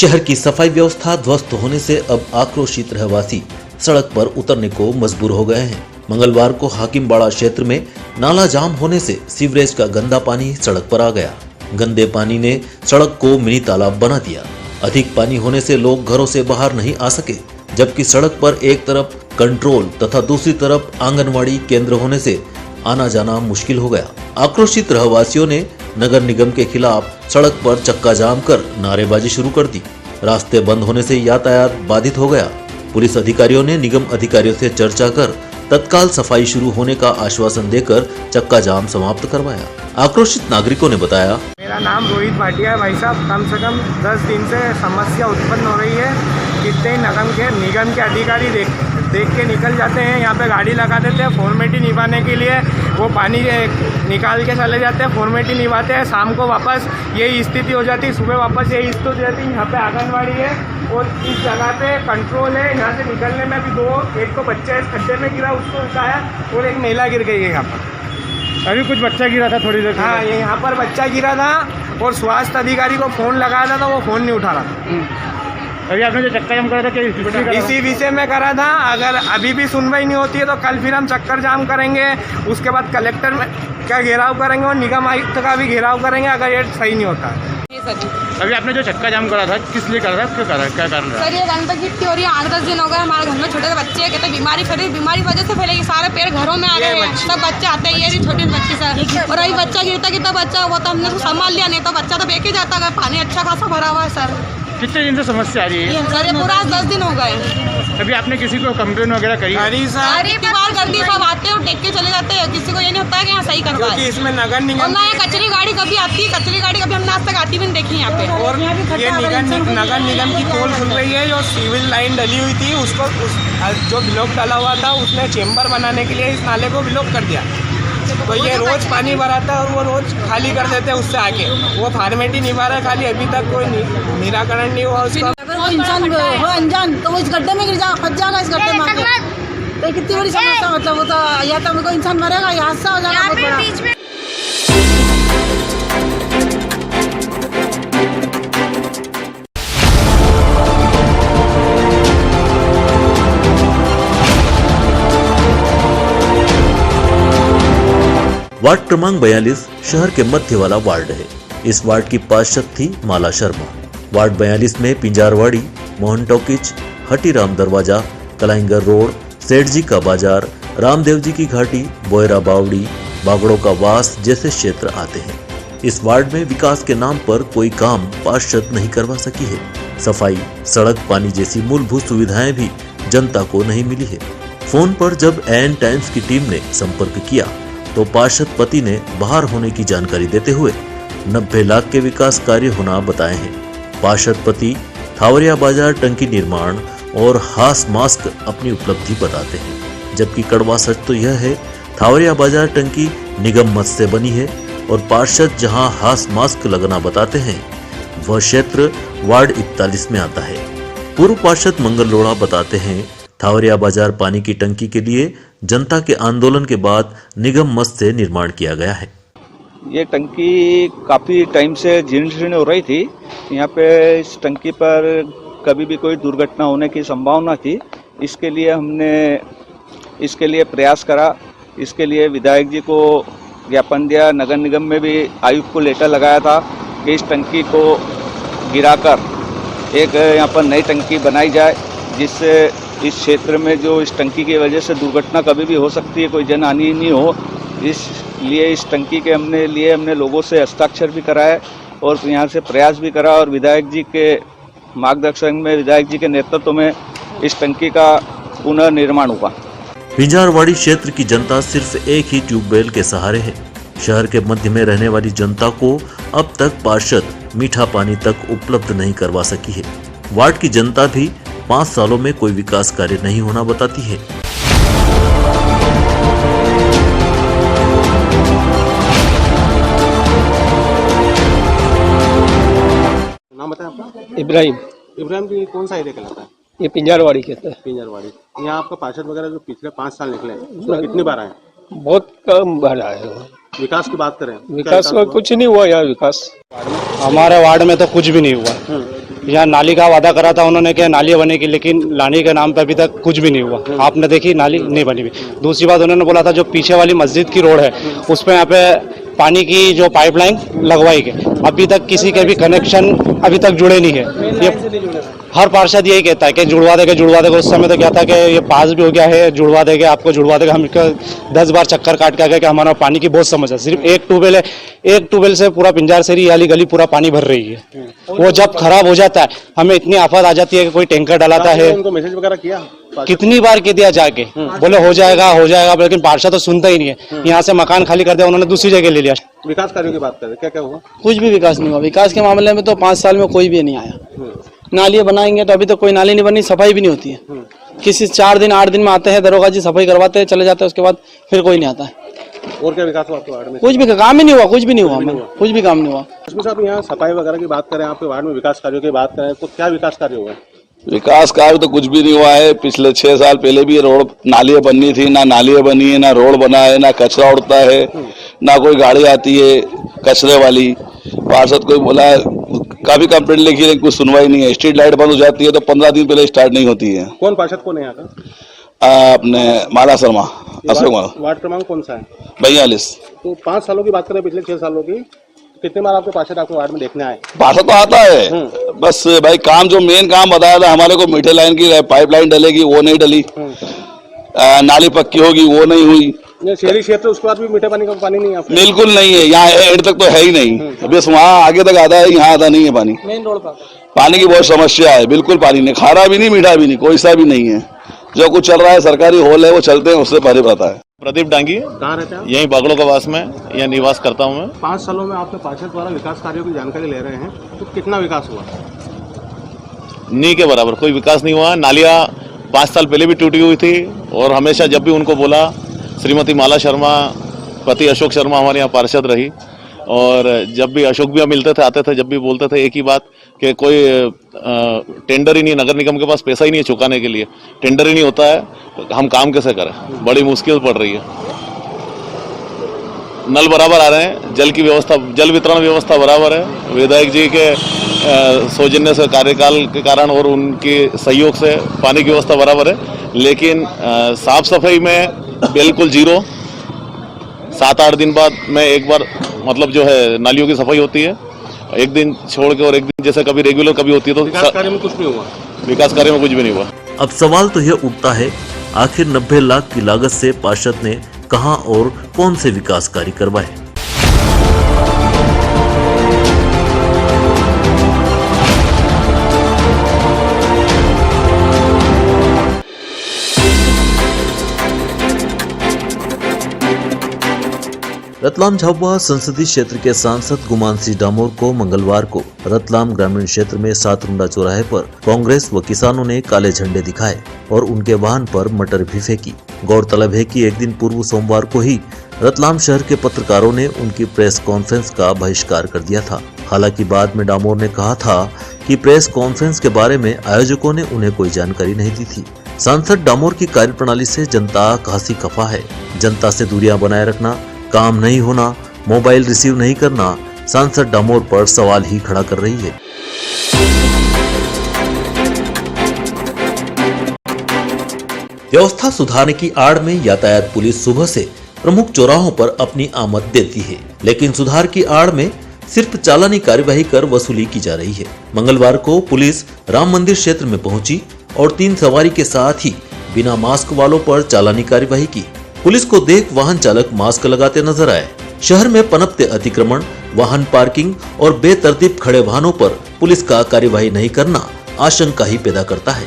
शहर की सफाई व्यवस्था ध्वस्त होने से अब आक्रोशित रहवासी सड़क पर उतरने को मजबूर हो गए हैं। मंगलवार को हाकिमबाड़ा क्षेत्र में नाला जाम होने से सीवरेज का गंदा पानी सड़क पर आ गया। गंदे पानी ने सड़क को मिनी तालाब बना दिया। अधिक पानी होने से लोग घरों से बाहर नहीं आ सके, जबकि सड़क पर एक तरफ कंट्रोल तथा दूसरी तरफ आंगनवाड़ी केंद्र होने से आना जाना मुश्किल हो गया। आक्रोशित रहवासियों ने नगर निगम के खिलाफ सड़क पर चक्का जाम कर नारेबाजी शुरू कर दी। रास्ते बंद होने से यातायात बाधित हो गया। पुलिस अधिकारियों ने निगम अधिकारियों से चर्चा कर तत्काल सफाई शुरू होने का आश्वासन देकर चक्का जाम समाप्त करवाया। आक्रोशित नागरिकों ने बताया, मेरा नाम रोहित भाटिया है भाई साहब। कम से कम 10 दिन से समस्या उत्पन्न हो रही है। कितने निगम के अधिकारी देख के निकल जाते हैं, यहाँ पे गाड़ी लगा देते हैं फॉर्मेलिटी निभाने के लिए। वो पानी निकाल के चले जाते हैं, फॉर्मेलिटी निभाते हैं। शाम को वापस यही स्थिति हो जाती है, सुबह वापस यही स्थिति हो जाती है। यहाँ पे आंगनवाड़ी है और इस जगह पे कंट्रोल है। यहाँ से निकलने में भी एक तो बच्चा इस खड्डे में गिरा, उसको उठाया, और एक महिला गिर गई है यहाँ पर। अभी कुछ बच्चा गिरा था थोड़ी देर। हाँ, ये यहाँ पर बच्चा गिरा था और स्वास्थ्य अधिकारी को फ़ोन लगाया था तो वो फ़ोन नहीं उठा रहा था। अभी आपने जो चक्का जाम करा था क्या इसी विषय में करा था। अगर अभी भी सुनवाई नहीं होती है तो कल फिर हम चक्कर जाम करेंगे। उसके बाद कलेक्टर का घेराव करेंगे और निगम आयुक्त का भी घेराव करेंगे अगर ये सही नहीं होता है। अभी आपने जो चक्का जाम करा था किस लिए करा था, क्यों करा, क्या कारण रहा? सर, ये गंदगी इतनी हो रही है। 8-10 दिन हो गए हमारे घर में छोटे बच्चे कहते हैं बीमारी फैली, बीमारी वजह से फैलेगी। सारे पेड़ घरों में आ गए हैं, सब बच्चे आते हैं, ये भी छोटे बच्चे सर। और अभी बच्चा गिरता बच्चा हुआ तो हमने संभाल लिया, नहीं तो बच्चा तो बेके जाता है। पानी अच्छा खासा भरा हुआ है सर। कितने दिन से समस्या आ रही है? सर, ये पूरा 10 दिन हो गए। अभी आपने किसी को कंप्लेन वगैरह करी? बार कर दी, सब आते हैं और टेक के चले जाते हैं। किसी को ये नहीं होता है कि यहाँ सही करवा है। इसमें नगर निगम और ना ये कचरी गाड़ी कभी आती है, कचरी गाड़ी कभी हमने आज तक आती भी नहीं देखी यहाँ पे। और ये नगर निगम की पोल खुल रही है। जो सिविल लाइन डली हुई थी उसको जो ब्लॉक डाला हुआ था उसने चेम्बर बनाने के लिए इस नाले को ब्लॉक कर दिया। तो ये रोज पानी भराता है और वो रोज खाली कर देते हैं। उससे आगे वो फॉर्मेलिटी निभा रहा है खाली, अभी तक कोई निराकरण नहीं हुआ उसका। अगर कोई इंसान हो अनजान तो वो इस गड्ढे में गिर जा फंस जाएगा, इस गड्ढे में आके। तो कितनी बड़ी समस्या, मतलब वो तो या तो कोई इंसान मरेगा या हादसा हो जाएगा बहुत बड़ा। वार्ड क्रमांक 42 शहर के मध्य वाला वार्ड है। इस वार्ड की पार्षद थी माला शर्मा। वार्ड 42 में पिंजारवाड़ी, मोहन टॉकीज, हटीराम दरवाजा, कलाइंगर रोड, सेठ जी का बाजार, रामदेव जी की घाटी, बोयरा बावड़ी, बागड़ों का वास जैसे क्षेत्र आते हैं। इस वार्ड में विकास के नाम पर कोई काम पार्षद नहीं करवा सकी है। सफाई, सड़क, पानी जैसी मूलभूत सुविधाएं भी जनता को नहीं मिली है। फोन पर जब एन टाइम्स की टीम ने संपर्क किया तो पार्षद पति ने बाहर होने की जानकारी देते हुए 90 लाख के विकास कार्य होना बताए हैं। पार्षद पति थावरिया बाजार टंकी निर्माण और हास मास्क अपनी उपलब्धि बताते हैं, जबकि कड़वा सच तो यह है थावरिया बाजार टंकी निगम मद से बनी है और पार्षद जहां हास मास्क लगना बताते हैं वह क्षेत्र वार्ड 41 में आता है। पूर्व पार्षद मंगल लोढ़ा बताते हैं थावरिया बाजार पानी की टंकी के लिए जनता के आंदोलन के बाद निगम मद से निर्माण किया गया है। ये टंकी काफ़ी टाइम से जीर्ण शीर्ण हो रही थी। यहाँ पे इस टंकी पर कभी भी कोई दुर्घटना होने की संभावना थी। इसके लिए हमने इसके लिए प्रयास करा। इसके लिए विधायक जी को ज्ञापन दिया। नगर निगम में भी आयुक्त को लेटर लगाया था कि इस टंकी को गिराकर एक यहाँ पर नई टंकी बनाई जाए, जिससे इस क्षेत्र में जो इस टंकी की वजह से दुर्घटना कभी भी हो सकती है, कोई जनहानि नहीं हो। इसलिए इस टंकी के हमने लोगों से हस्ताक्षर भी कराए और यहाँ से प्रयास भी करा और विधायक जी के मार्गदर्शन में, विधायक जी के नेतृत्व में इस टंकी का पुनर्निर्माण हुआ। पिंजारवाड़ी क्षेत्र की जनता सिर्फ एक ही ट्यूबवेल के सहारे है। शहर के मध्य में रहने वाली जनता को अब तक पार्षद मीठा पानी तक उपलब्ध नहीं करवा सकी है। वार्ड की जनता भी 5 सालों में कोई विकास कार्य नहीं होना बताती है। नाम बताएं आपका? इब्राहिम की कौन सा एरिया कहलाता है? ये पिंजारवाड़ी कहता है। पिंजारवाड़ी। यहाँ आपका पार्षद वगैरह जो पिछले 5 साल निकले हैं कितनी बार आए? बहुत कम बढ़ा है। विकास की बात करें, विकास का कुछ नहीं हुआ यार। विकास हमारे वार्ड में तो कुछ भी नहीं हुआ। यहाँ नाली का वादा करा था उन्होंने कि नाली बनेगी, लेकिन लाने के नाम पे अभी तक कुछ भी नहीं हुआ। आपने देखी नाली नहीं बनी हुई। दूसरी बात उन्होंने बोला था जो पीछे वाली मस्जिद की रोड है उस पर यहाँ पे पानी की जो पाइपलाइन लगवाई गई, अभी तक किसी के भी कनेक्शन अभी तक जुड़े नहीं है। ये हर पार्षद यही कहता है कि जुड़वा देगा। उस समय तो क्या था कि ये पास भी हो गया है, जुड़वा देगा, आपको जुड़वा देगा। हम 10 बार चक्कर काट के आ गए कि हमारा पानी की बहुत समस्या। सिर्फ एक ट्यूबवेल है, एक ट्यूबवेल से पूरा पिंजार सेरी वाली गली पूरा पानी भर रही है। वो जब खराब हो जाता है हमें इतनी आफत आ जाती है कि कोई टैंकर डलाता है। उनको मैसेज वगैरह किया? कितनी बार कह दिया जाके, बोले हो जाएगा, लेकिन पार्षद तो सुनता ही नहीं है। यहाँ से मकान खाली कर दिया, उन्होंने दूसरी जगह ले लिया। विकास कार्यों की बात करें, क्या क्या हुआ? कुछ भी विकास नहीं हुआ। विकास के मामले में तो 5 साल में कोई भी नहीं आया। नालियाँ बनाएंगे तो अभी तो कोई नाली नहीं बनी, सफाई भी नहीं होती है। किसी 4 दिन 8 दिन में आते हैं दरोगा जी, सफाई करवाते हैं, चले जाते हैं, उसके बाद फिर कोई नहीं आता है। और क्या विकास हुआ आपके वार्ड में? कुछ भी काम ही नहीं हुआ, कुछ भी नहीं काम नहीं हुआ। इसमें साहब यहाँ सफाई वगैरह की बात करें, आपके वार्ड में विकास कार्यों की बात करें तो क्या विकास कार्य हुआ है? विकास कार्य तो कुछ भी नहीं हुआ है। पिछले 6 साल पहले भी रोड नालियाँ बननी थी, ना नालियाँ बनी है, ना रोड बना है, ना कचरा उड़ता है, ना कोई गाड़ी आती है कचरे वाली। पार्षद कोई बोला है, काफी कंप्लेंट लिखी लेकिन कुछ सुनवाई नहीं है। स्ट्रीट लाइट बंद हो जाती है तो 15 दिन पहले स्टार्ट नहीं होती है। कौन पार्षद कौन है यहाँ का? अपने माला शर्मा, अशोक माला। वार्ड क्रमांक कौन सा है? 42। तो 5 सालों की बात करें, पिछले 6 सालों की, कितने बार आपके पार्षद आपके वार्ड में देखने आए? पार्षद तो आता है, बस भाई काम जो मेन काम बताया था हमारे को, मीठे लाइन की पाइपलाइन डलेगी वो नहीं डली, नाली पक्की होगी वो नहीं हुई। शहरी क्षेत्र उसके बाद भी मीठे पानी का पानी नहीं है? बिल्कुल नहीं है, यहाँ एंड तक तो है ही नहीं। बस वहाँ आगे तक आता है, यहाँ आता नहीं है पानी। मेन रोड पर पानी की बहुत समस्या है, बिल्कुल पानी नहीं, खारा भी नहीं, मीठा भी नहीं, कोई सा भी नहीं है। जो कुछ चल रहा है सरकारी हॉल है वो चलते हैं, उससे परे पता है। प्रदीप डांगी, कहाँ रहते हैं? यहीं बागड़ों का वास में यहाँ निवास करता हूँ मैं। 5 सालों में आपके पार्षद द्वारा विकास कार्यों की जानकारी ले रहे हैं, तो कितना विकास हुआ? नी के बराबर कोई विकास नहीं हुआ। नालियाँ 5 साल पहले भी टूटी हुई थी और हमेशा जब भी उनको बोला, श्रीमती माला शर्मा पति अशोक शर्मा हमारे यहाँ पार्षद रही, और जब भी अशोक भी मिलते थे, आते थे, जब भी बोलते थे एक ही बात कि कोई टेंडर ही नहीं, नगर निगम के पास पैसा ही नहीं है चुकाने के लिए, टेंडर ही नहीं होता है, हम काम कैसे करें, बड़ी मुश्किल पड़ रही है। नल बराबर आ रहे हैं, जल की व्यवस्था, जल वितरण व्यवस्था बराबर है। विधायक जी के सौजन्य से, कार्यकाल के कारण और उनके सहयोग से पानी की व्यवस्था बराबर है, लेकिन साफ सफाई में बिल्कुल जीरो। 7-8 दिन बाद में एक बार मतलब जो है नालियों की सफाई होती है, एक दिन छोड़ के, और एक दिन जैसे कभी रेगुलर कभी होती है। तो विकास कार्य में कुछ नहीं हुआ? विकास कार्य में कुछ भी नहीं हुआ। अब सवाल तो यह उठता है, आखिर 90 लाख की लागत से पार्षद ने कहां और कौन से विकास कार्य करवाए। रतलाम झाबुआ संसदीय क्षेत्र के सांसद गुमान सिंह डामोर को मंगलवार को रतलाम ग्रामीण क्षेत्र में सातरुंडा चौराहे पर कांग्रेस व किसानों ने काले झंडे दिखाए और उनके वाहन पर मटर भी फेंकी। गौरतलब है कि एक दिन पूर्व सोमवार को ही रतलाम शहर के पत्रकारों ने उनकी प्रेस कॉन्फ्रेंस का बहिष्कार कर दिया था। हालांकि बाद में डामोर ने कहा था कि प्रेस कॉन्फ्रेंस के बारे में आयोजकों ने उन्हें कोई जानकारी नहीं दी थी। सांसद डामोर की कार्यप्रणाली से जनता खासी खफा है। जनता से दूरियां बनाए रखना, काम नहीं होना, मोबाइल रिसीव नहीं करना सांसद डामोर पर सवाल ही खड़ा कर रही है। व्यवस्था सुधारने की आड़ में यातायात पुलिस सुबह से प्रमुख चौराहों पर अपनी आमद देती है, लेकिन सुधार की आड़ में सिर्फ चालानी कार्यवाही कर वसूली की जा रही है। मंगलवार को पुलिस राम मंदिर क्षेत्र में पहुंची और 3 सवारी के साथ ही बिना मास्क वालों पर चालानी कार्यवाही की। पुलिस को देख वाहन चालक मास्क लगाते नजर आए। शहर में पनपते अतिक्रमण, वाहन पार्किंग और बेतरतीब खड़े वाहनों पर पुलिस का कार्यवाही नहीं करना आशंका ही पैदा करता है।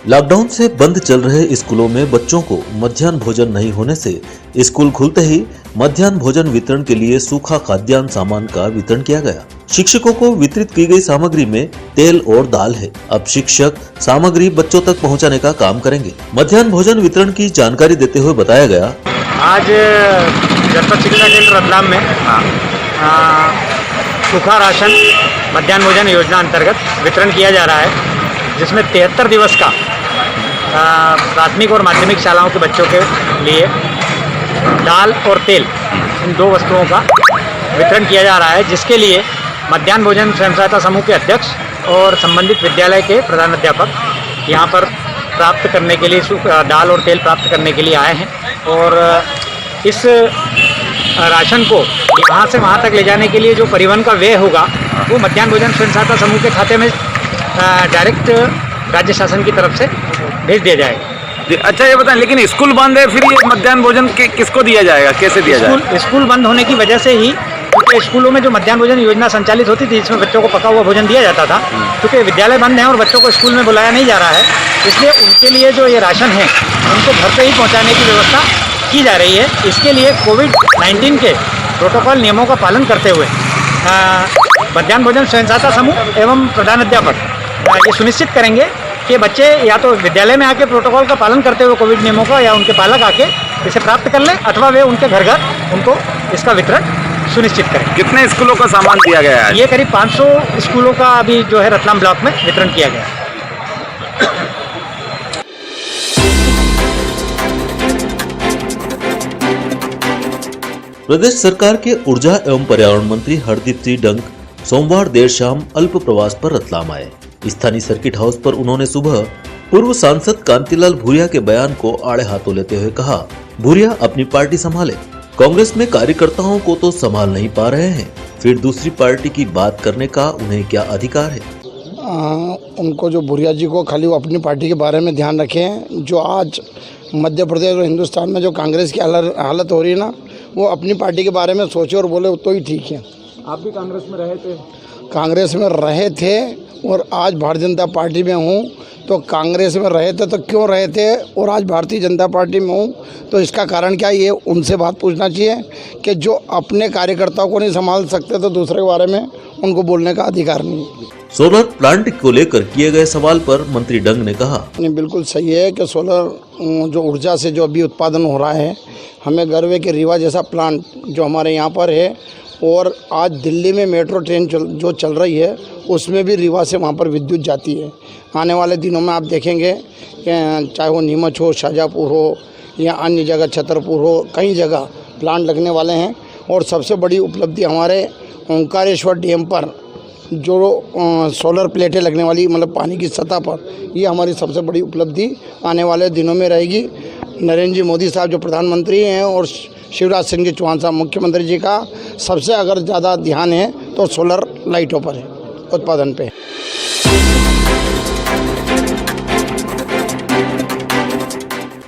लॉकडाउन से बंद चल रहे स्कूलों में बच्चों को मध्याह्न भोजन नहीं होने से स्कूल खुलते ही मध्याह्न भोजन वितरण के लिए सूखा खाद्यान्न सामान का वितरण किया गया। शिक्षकों को वितरित की गई सामग्री में तेल और दाल है। अब शिक्षक सामग्री बच्चों तक पहुंचाने का काम करेंगे। मध्याह्न भोजन वितरण की जानकारी देते हुए बताया गया, आज जनपद शिक्षा केंद्र रतलाम में सूखा राशन मध्याह्न भोजन योजना अंतर्गत वितरण किया जा रहा है, जिसमें 73 दिवस का प्राथमिक और माध्यमिक शालाओं के बच्चों के लिए दाल और तेल, इन 2 वस्तुओं का वितरण किया जा रहा है, जिसके लिए मध्याह्न भोजन स्वयं सहायता समूह के अध्यक्ष और संबंधित विद्यालय के प्रधानाध्यापक यहाँ पर प्राप्त करने के लिए दाल और तेल प्राप्त करने के लिए आए हैं। और इस राशन को यहाँ से वहाँ तक ले जाने के लिए जो परिवहन का व्यय होगा वो मध्याह्न भोजन स्वयं सहायता समूह के खाते में डायरेक्ट राज्य शासन की तरफ से भेज दिया जाएगा। अच्छा ये बताएं, लेकिन स्कूल बंद है, फिर ये मध्याह्न भोजन किसको दिया जाएगा, कैसे दिया जाएगा? स्कूल बंद होने की वजह से ही, क्योंकि स्कूलों में जो मध्याह्न भोजन योजना संचालित होती थी जिसमें बच्चों को पका हुआ भोजन दिया जाता था, क्योंकि विद्यालय बंद है और बच्चों को स्कूल में बुलाया नहीं जा रहा है, इसलिए उनके लिए जो ये राशन है उनको घर पे ही पहुंचाने की व्यवस्था की जा रही है। इसके लिए कोविड-19 के प्रोटोकॉल नियमों का पालन करते हुए मध्याह्न भोजन स्वयं सहायता समूह एवं प्रधानाध्यापक ये सुनिश्चित करेंगे कि बच्चे या तो विद्यालय में आके प्रोटोकॉल का पालन करते हुए कोविड नियमों का, या उनके पालक आके इसे प्राप्त कर लें, अथवा वे उनके घर घर उनको इसका वितरण सुनिश्चित करें। कितने स्कूलों का सामान दिया गया है? ये करीब 500 स्कूलों का अभी जो है रतलाम ब्लॉक में वितरण किया गया है। प्रदेश सरकार के ऊर्जा एवं पर्यावरण मंत्री हरदीप सिंह डंग सोमवार देर शाम अल्प प्रवास पर रतलाम आए। स्थानीय सर्किट हाउस पर उन्होंने सुबह पूर्व सांसद कांतिलाल भूरिया के बयान को आड़े हाथों लेते हुए कहा, भूरिया अपनी पार्टी संभाले, कांग्रेस में कार्यकर्ताओं को तो संभाल नहीं पा रहे हैं, फिर दूसरी पार्टी की बात करने का उन्हें क्या अधिकार है? उनको जो भूरिया जी को खाली वो अपनी पार्टी के बारे में ध्यान रखें। जो आज मध्य प्रदेश और हिंदुस्तान में जो कांग्रेस की हालत हो रही है ना, वो अपनी पार्टी के बारे में सोचे और बोले तो ही ठीक है। आप भी कांग्रेस में रहे थे? कांग्रेस में रहे थे और आज भारतीय जनता पार्टी में हूँ। तो कांग्रेस में रहे थे तो क्यों रहे थे और आज भारतीय जनता पार्टी में हूँ, तो इसका कारण क्या, ये उनसे बात पूछना चाहिए कि जो अपने कार्यकर्ताओं को नहीं संभाल सकते तो दूसरे के बारे में उनको बोलने का अधिकार नहीं। सोलर प्लांट को लेकर किए गए सवाल पर मंत्री डंग ने कहा, नहीं, बिल्कुल सही है कि सोलर जो ऊर्जा से जो अभी उत्पादन हो रहा है, हमें गर्व है कि रीवा जैसा प्लांट जो हमारे यहाँ पर है, और आज दिल्ली में मेट्रो ट्रेन जो चल रही है उसमें भी रीवा से वहाँ पर विद्युत जाती है। आने वाले दिनों में आप देखेंगे कि चाहे वो नीमच हो, शाहजहाँपुर हो या अन्य जगह छतरपुर हो, कई जगह प्लांट लगने वाले हैं। और सबसे बड़ी उपलब्धि हमारे ओंकारेश्वर डैम पर जो सोलर प्लेटें लगने वाली, मतलब पानी की सतह पर, ये हमारी सबसे बड़ी उपलब्धि आने वाले दिनों में रहेगी। नरेंद्र जी मोदी साहब जो प्रधानमंत्री हैं और शिवराज सिंह जी चौहान साहब मुख्यमंत्री जी का सबसे अगर ज़्यादा ध्यान है तो सोलर लाइटों पर है, उत्पादन पे।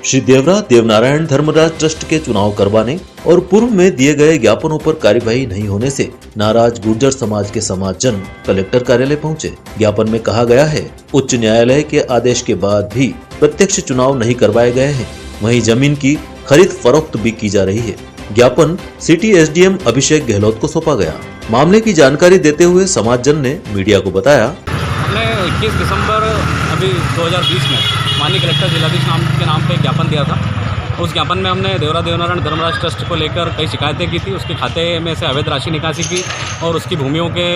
श्री देवरा देवनारायण धर्मराज ट्रस्ट के चुनाव करवाने और पूर्व में दिए गए ज्ञापनों पर कार्यवाही नहीं होने से नाराज गुर्जर समाज के समाजजन कलेक्टर कार्यालय पहुंचे। ज्ञापन में कहा गया है, उच्च न्यायालय के आदेश के बाद भी प्रत्यक्ष चुनाव नहीं करवाए गए हैं, वहीं जमीन की खरीद फरोख्त भी की जा रही है। ज्ञापन सिटी एसडीएम अभिषेक गहलोत को सौंपा गया। मामले की जानकारी देते हुए समाजजन ने मीडिया को बताया, हमने 21 दिसंबर अभी 2020 में माननीय कलेक्टर जिलाधीश के नाम पे ज्ञापन दिया था। उस ज्ञापन में हमने देवरा देवनारायण धर्मराज ट्रस्ट को लेकर कई शिकायतें की थी, उसके खाते में से अवैध राशि निकासी की और उसकी भूमियों के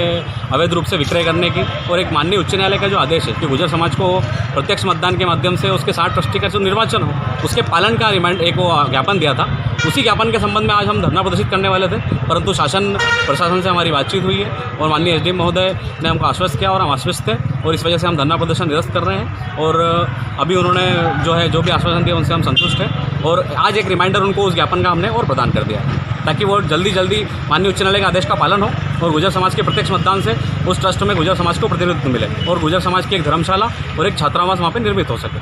अवैध रूप से विक्रय करने की, और एक माननीय उच्च न्यायालय का जो आदेश है कि गुर्जर समाज को प्रत्यक्ष मतदान के माध्यम से उसके 60 ट्रस्टी का जो निर्वाचन हो उसके पालन का रिमाइंड एक वो ज्ञापन दिया था। उसी ज्ञापन के संबंध में आज हम धरना प्रदर्शित करने वाले थे, परंतु शासन प्रशासन से हमारी बातचीत हुई है और माननीय एसडीएम महोदय ने हमको आश्वस्त किया और हम आश्वस्त थे, और इस वजह से हम धरना प्रदर्शन निरस्त कर रहे हैं। और अभी उन्होंने जो भी आश्वासन दिया उनसे हम संतुष्ट हैं, और आज एक रिमाइंडर उनको उस ज्ञापन का हमने और प्रदान कर दिया है ताकि वो जल्दी माननीय उच्च न्यायालय के आदेश का पालन हो और गुर्जर समाज के प्रत्यक्ष मतदान से उस ट्रस्ट में गुर्जर समाज को प्रतिनिधित्व मिले और गुर्जर समाज की एक धर्मशाला और एक छात्रावास वहाँ पर निर्मित हो सके।